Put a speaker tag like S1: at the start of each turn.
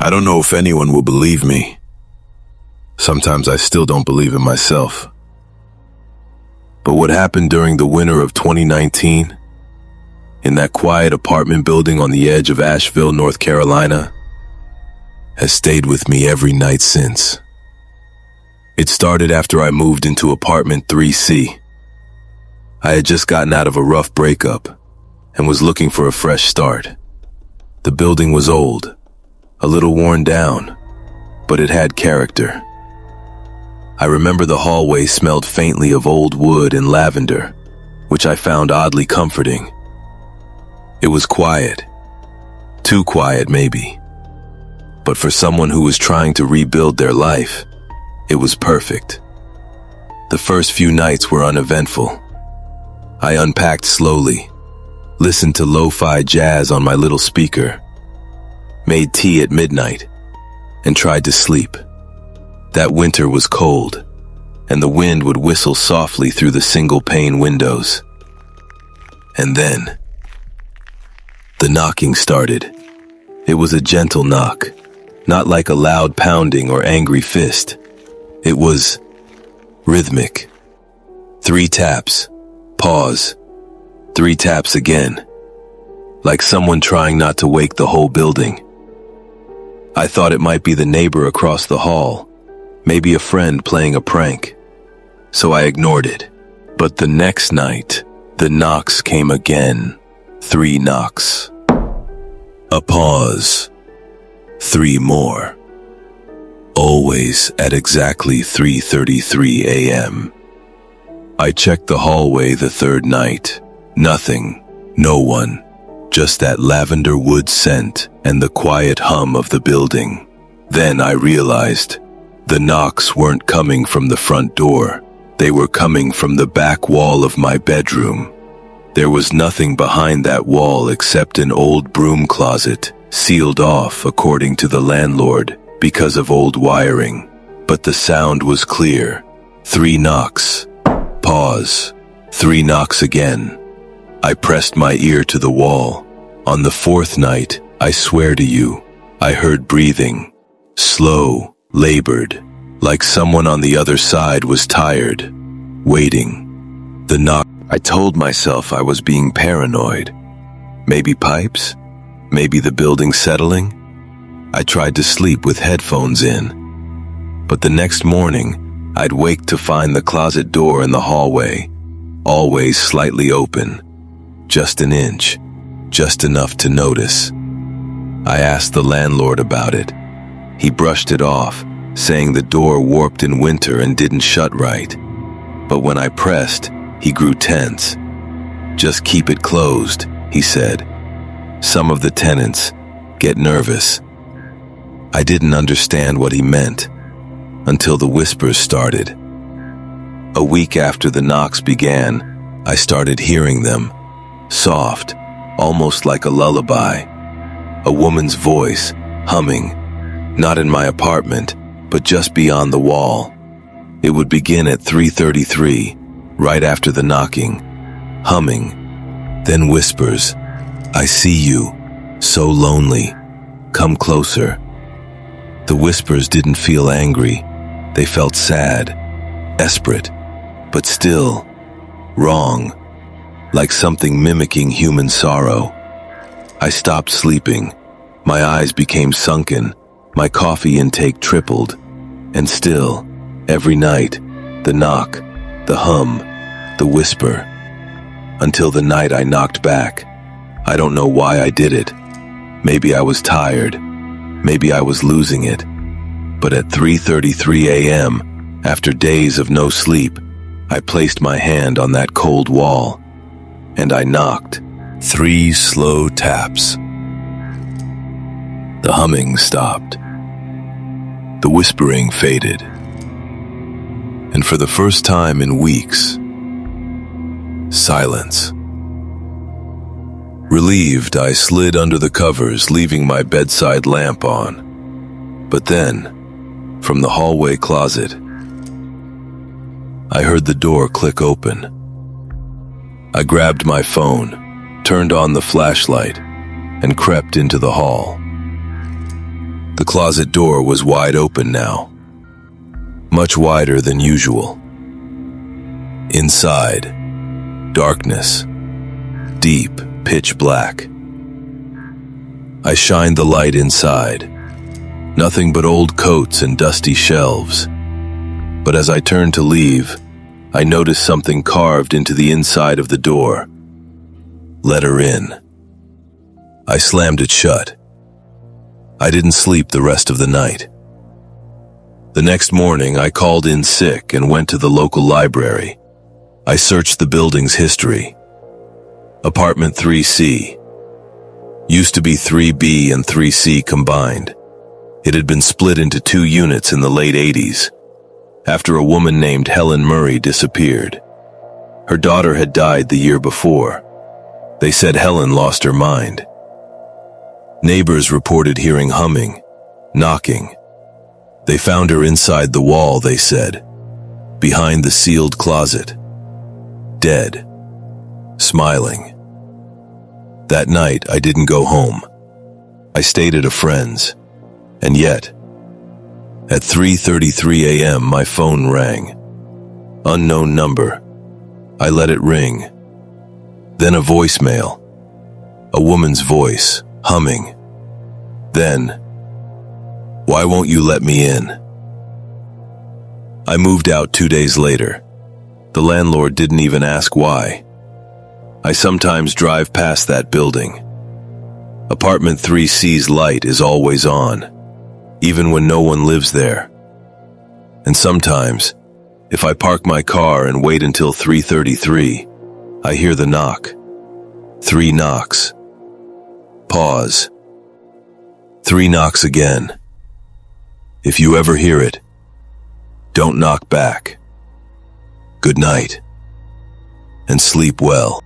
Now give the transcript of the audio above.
S1: I don't know if anyone will believe me. Sometimes I still don't believe in myself. But what happened during the winter of 2019, in that quiet apartment building on the edge of Asheville, North Carolina, has stayed with me every night since. It started after I moved into apartment 3C. I had just gotten out of a rough breakup and was looking for a fresh start. The building was old, a little worn down, but it had character. I remember the hallway smelled faintly of old wood and lavender, which I found oddly comforting. It was quiet, too quiet maybe, but for someone who was trying to rebuild their life, it was perfect. The first few nights were uneventful. I unpacked slowly, listened to lo-fi jazz on my little speaker, made tea at midnight, and tried to sleep. That winter was cold, and the wind would whistle softly through the single-pane windows. And then, the knocking started. It was a gentle knock, not like a loud pounding or angry fist. It was rhythmic. 3 taps, pause, 3 taps again, like someone trying not to wake the whole building. I thought it might be the neighbor across the hall, maybe a friend playing a prank, so I ignored it. But the next night, the knocks came again. 3 knocks. A pause. 3 more. Always at exactly 3:33 a.m. I checked the hallway the third night. Nothing. No one. Just that lavender wood scent and the quiet hum of the building. Then I realized the knocks weren't coming from the front door. They were coming from the back wall of my bedroom. There was nothing behind that wall except an old broom closet, sealed off according to the landlord because of old wiring. But the sound was clear. 3 knocks. Pause. 3 knocks again. I pressed my ear to the wall. On the 4th night, I swear to you, I heard breathing. Slow, labored, like someone on the other side was tired, waiting. The knock. I told myself I was being paranoid. Maybe pipes? Maybe the building settling? I tried to sleep with headphones in. But the next morning, I'd wake to find the closet door in the hallway, always slightly open. Just an inch, just enough to notice. I asked the landlord about it. He brushed it off, saying the door warped in winter and didn't shut right. But when I pressed, he grew tense. Just keep it closed, he said. Some of the tenants get nervous. I didn't understand what he meant until the whispers started. A week after the knocks began, I started hearing them, soft, almost like a lullaby. A woman's voice, humming, not in my apartment, but just beyond the wall. It would begin at 3:33, right after the knocking, humming, then whispers, "I see you, so lonely, come closer." The whispers didn't feel angry, they felt sad, desperate, but still wrong, like something mimicking human sorrow. I stopped sleeping, my eyes became sunken, my coffee intake tripled, and still, every night, the knock, the hum, the whisper, until the night I knocked back. I don't know why I did it. Maybe I was tired, maybe I was losing it. But at 3:33 a.m., after days of no sleep, I placed my hand on that cold wall, and I knocked. 3 slow taps. The humming stopped. The whispering faded. And for the first time in weeks, silence. Relieved, I slid under the covers, leaving my bedside lamp on. But then, from the hallway closet, I heard the door click open. I grabbed my phone, turned on the flashlight, and crept into the hall. The closet door was wide open now, much wider than usual. Inside, darkness, deep, pitch black. I shined the light inside. Nothing but old coats and dusty shelves. But as I turned to leave, I noticed something carved into the inside of the door. Let her in. I slammed it shut. I didn't sleep the rest of the night. The next morning, I called in sick and went to the local library. I searched the building's history. Apartment 3C. Used to be 3B and 3C combined. It had been split into 2 units in the late 80s, after a woman named Helen Murray disappeared. Her daughter had died the year before. They said Helen lost her mind. Neighbors reported hearing humming, knocking. They found her inside the wall, they said, behind the sealed closet, dead, smiling. That night, I didn't go home. I stayed at a friend's, and yet, at 3:33 a.m., my phone rang. Unknown number. I let it ring. Then a voicemail. A woman's voice, humming. Then, "Why won't you let me in?" I moved out 2 days later. The landlord didn't even ask why. I sometimes drive past that building. Apartment 3C's light is always on, even when no one lives there. And sometimes, if I park my car and wait until 3:33, I hear the knock. 3 knocks. Pause. 3 knocks again. If you ever hear it, don't knock back. Good night, and sleep well.